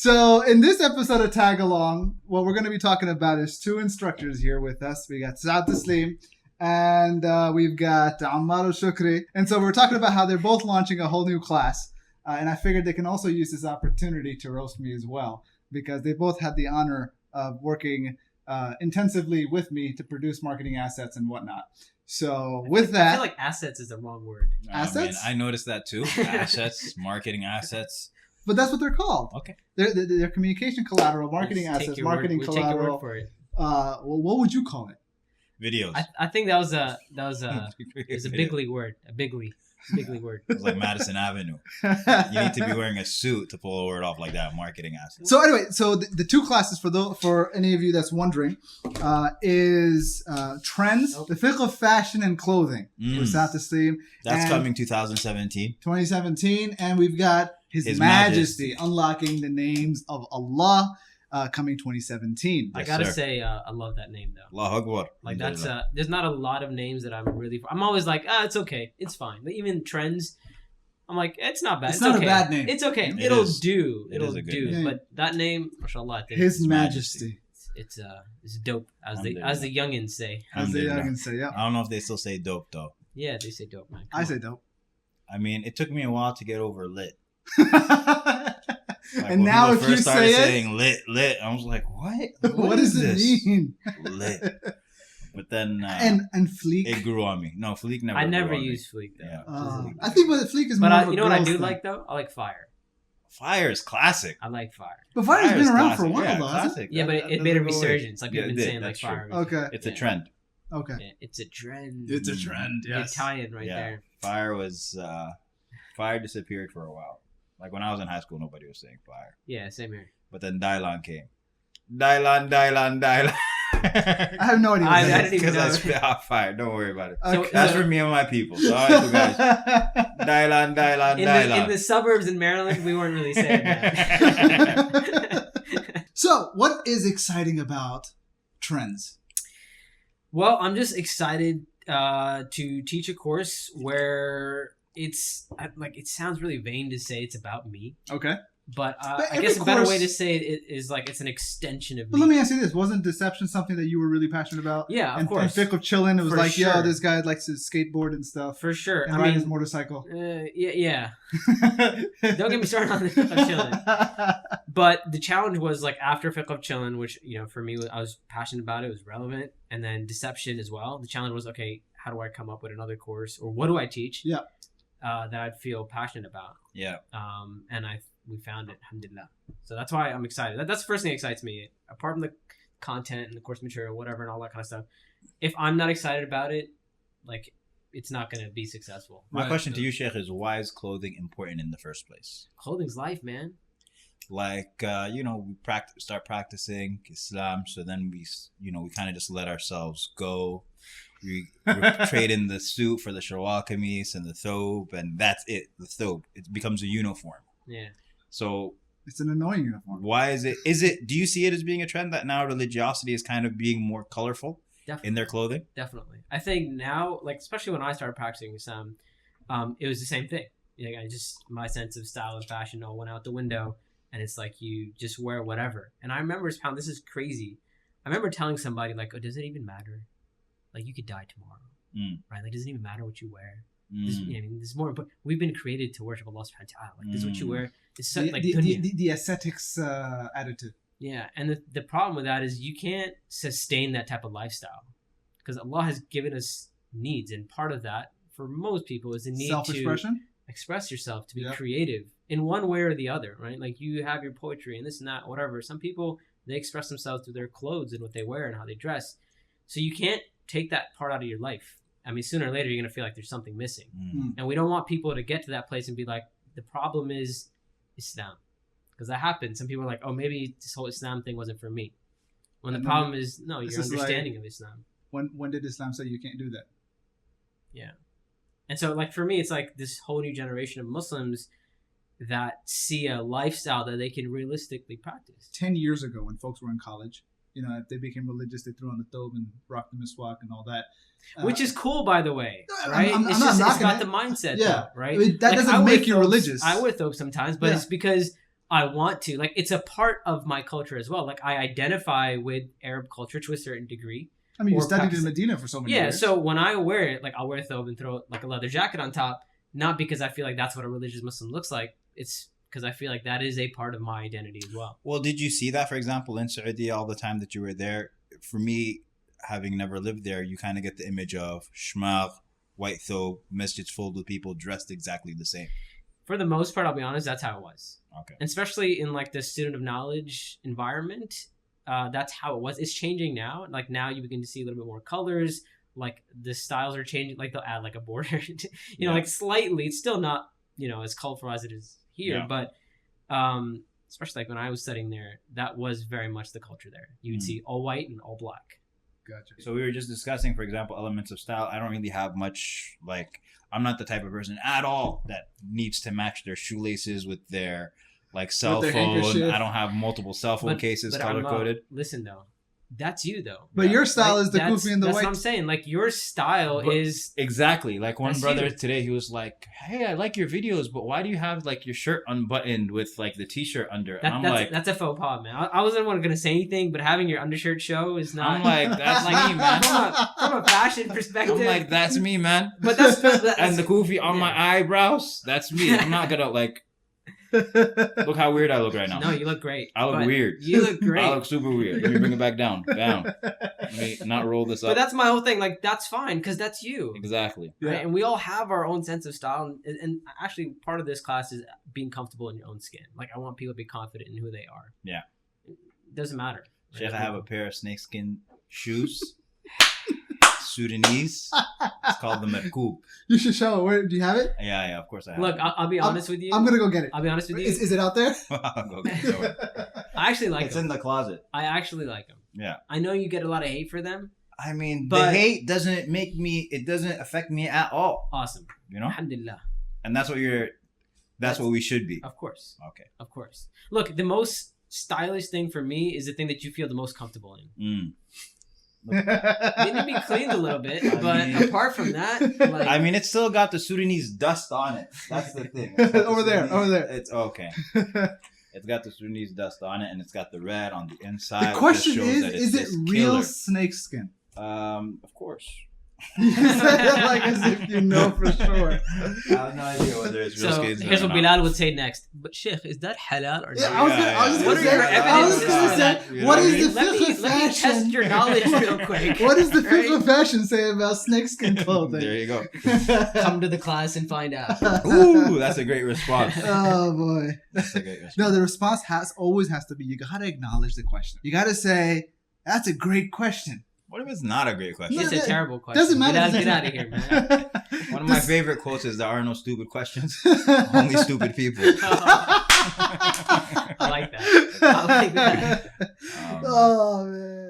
So in this episode of Tag Along, what we're going to be talking about is two instructors here with us. We got Saad Tasleem and we've got Ammar Alshukry. And so we're talking about how they're both launching a whole new class. And I figured they can also use this opportunity to roast me as well, because they both had the honor of working intensively with me to produce marketing assets and whatnot. So with that, I feel like assets is the wrong word. Assets? I noticed that too. Assets, marketing assets. But that's what they're called. Okay. They're communication collateral, marketing assets, marketing we'll collateral. Take your word for it. Well, what would you call it? Videos. I think that was a bigly word. A bigly word. It's like Madison Avenue. You need to be wearing a suit to pull a word off like that. Marketing assets. So anyway, the two classes for any of you that's wondering is trends, the fiqh of fashion and clothing with Saad Tasleem. That's coming 2017. 2017, and we've got His Majesty unlocking the names of Allah. Coming 2017. I gotta say, I love that name though. Allahu Akbar. Like that's there's not a lot of names that I'm always like, it's okay, it's fine. But even trends, I'm like, it's not bad. It's not okay. a bad name. It's okay. It It'll is. do. It It'll is a good do. name. But that name, mashallah, I think His Majesty. It's dope, as the youngins say. As the youngins say, yeah. I don't know if they still say dope though. Yeah, they say dope, man. I say dope. I mean, it took me a while to get over lit. Like, and now if you say saying lit, I was like, what? What does it mean? Lit. But then and fleek. it grew on me. No, fleek never. I never grew on use fleek though. Yeah. I think fleek is more of a you know what I girl's do thing. like though? I like fire. Fire is classic. I like fire. But fire's been around classic. for a while, Yeah, though, hasn't it? classic. Yeah, but That it made a doesn't go away. resurgence. Like Yeah, we've been it did. saying, like That's true. fire. Okay. It's a trend. Okay. Yeah, it's a trend. It's a trend, yes. Italian right there. Fire disappeared for a while. Like when I was in high school, nobody was saying fire. Yeah, same here. But then Dylon came. Dylon. I have no idea. I didn't even Because know. I spit hot fire. Don't worry about it. Okay. That's for me and my people. So, all right, you guys. Dylon. In the suburbs in Maryland, we weren't really saying that. So, what is exciting about trends? Well, I'm just excited to teach a course where it's like, it sounds really vain to say it's about me, Okay. but But I guess a better course- way to say it is like it's an extension of But me. let me ask you this: wasn't deception something that you were really passionate about? Yeah, of and, course. And fiqh of chilling, it was For like, yo, sure. this guy likes to skateboard and stuff, For sure. and I ride mean, his motorcycle. yeah. Don't get me started on the fiqh of chilling. But the challenge was like after fiqh of chilling, which for me I was passionate about it, was relevant, and then deception as well. The challenge was, okay, how do I come up with another course, or what do I teach? Yeah. That I'd feel passionate about. Yeah. And we found it, alhamdulillah. So that's why I'm excited. That's the first thing that excites me. Apart from the content and the course material, whatever, and all that kind of stuff. If I'm not excited about it, like, it's not going to be successful. My question to you, Sheikh, is why is clothing important in the first place? Clothing's life, man. Like, we start practicing Islam, so then we kind of just let ourselves go. We trade in the suit for the shalwar kameez and the thobe, and that's it. The thobe, it becomes a uniform. Yeah. So It's an annoying uniform. why is it? Do you see it as being a trend that now religiosity is kind of being more colorful in their clothing? Definitely. I think now, like, especially when I started practicing Islam, it was the same thing. My sense of style and fashion all went out the window, and it's like you just wear whatever. And I remember, this is crazy. I remember telling somebody, like, oh, does it even matter? Like, you could die tomorrow, right? Like, does it even matter what you wear? This is more important. We've been created to worship Allah subhanahu wa ta'ala. Like, this is what you wear. It's so, the aesthetics attitude. Yeah, and the problem with that is you can't sustain that type of lifestyle, because Allah has given us needs, and part of that for most people is the need Self-expression? to express yourself, to be creative in one way or the other, right? Like, you have your poetry and this and that, whatever. Some people, they express themselves through their clothes and what they wear and how they dress. So you can't take that part out of your life. I mean, sooner or later, you're going to feel like there's something missing. And we don't want people to get to that place and be like, the problem is Islam. Because that happens. Some people are like, oh, maybe this whole Islam thing wasn't for me. When the problem is, no, your understanding of Islam. When did Islam say you can't do that? Yeah. And so, like, for me, it's like this whole new generation of Muslims that see a lifestyle that they can realistically practice. 10 years ago, when folks were in college, if they became religious, they threw on the thobe and rocked the miswak and all that. Which is cool, by the way, right? It's about the mindset, though, right? That doesn't make you religious. I wear thobe sometimes, but it's because I want to. Like, it's a part of my culture as well. Like, I identify with Arab culture to a certain degree. I mean, you Or studied practice in it. Medina for so many Yeah, years. so when I wear it, like, I'll wear a thobe and throw like a leather jacket on top, not because I feel like that's what a religious Muslim looks like. It's because I feel like that is a part of my identity as well. Well, did you see that, for example, in Saudi all the time that you were there? For me, having never lived there, you kind of get the image of shmagh, white thobe, masjids filled with people dressed exactly the same. For the most part, I'll be honest, that's how it was. Okay. And especially in like the student of knowledge environment, that's how it was. It's changing now. Like now you begin to see a little bit more colors. Like the styles are changing. Like they'll add like a border, you know, like slightly. It's still not, you know, as colorful as it is here, but especially like when I was studying there, that was very much the culture there. You would see all white and all black. Gotcha. So we were just discussing, for example, elements of style. I don't really have much, like, I'm not the type of person at all that needs to match their shoelaces with their, like, cell their phone. handkerchief. I don't have multiple cell phone cases color-coded. Listen, though. That's you, though. But your style Like, is the kufi and the that's white. what I'm saying. Like, your style is... Exactly. Like, one That's brother you. today, he was like, hey, I like your videos, but why do you have, like, your shirt unbuttoned with, like, the t-shirt under? And I'm like... That's a faux pas, man. I wasn't going to say anything, but having your undershirt show is not... I'm like, that's like, me, man. From a fashion perspective... I'm like, that's me, man. But that's And the kufi on my eyebrows, that's me. I'm not gonna, like... Look how weird I look right now. No, you look great. I look But weird. You look great. I look super weird. Let me bring it back down. Down. Let me not roll this But up. that's my whole thing. Like, that's fine, because that's you. Exactly. Right? Yeah. And we all have our own sense of style. And actually, part of this class is being comfortable in your own skin. Like, I want people to be confident in who they are. Yeah. It doesn't matter. Sheikh, I have a pair of snakeskin shoes. Sudanese. It's called the Merkoob. You should show it. Where do you have it? Yeah, of course I have Look, I'll be honest with you. I'm gonna go get it. I'll be honest with you. Is it out there? I'll go get it. I actually like It's them. in the closet. I actually like them. Yeah. I know you get a lot of hate for them. I mean, the But- hate doesn't make me, it doesn't affect me at all. Awesome. You know? Alhamdulillah. And that's what we should be. Of course. Okay. Of course. Look, the most stylish thing for me is the thing that you feel the most comfortable in. They need to be cleaned a little bit, but mean- apart from that, like, I mean, it's still got the Sudanese dust on it. That's the thing. It's got the Over there, over there. It's okay. It's got the Sudanese dust on it, and it's got the red on the inside. The question which just shows that is it's it this real killer. snake skin? Of course. You said it like as if you know for sure. I have no idea whether it's real so skins here's or what not. Bilal would say next. But Sheikh, is that halal or Yeah, not? I was just What gonna are your say. I was evidences gonna for say. that? You What know is what I the mean? fifth of Let me fashion? test your knowledge real quick. What does the fifth Right? of fashion say about snakeskin clothing? There you go. Come to the class and find out. Ooh, that's a great response. Oh boy. That's a great response. No, the response always has to be you gotta acknowledge the question. You gotta say, that's a great question. What if it's not a great question? No, It's a that- terrible question. Doesn't matter. Get out of here, man. One of my favorite quotes is, there are no stupid questions, only stupid people. I like that. I like that. Oh man.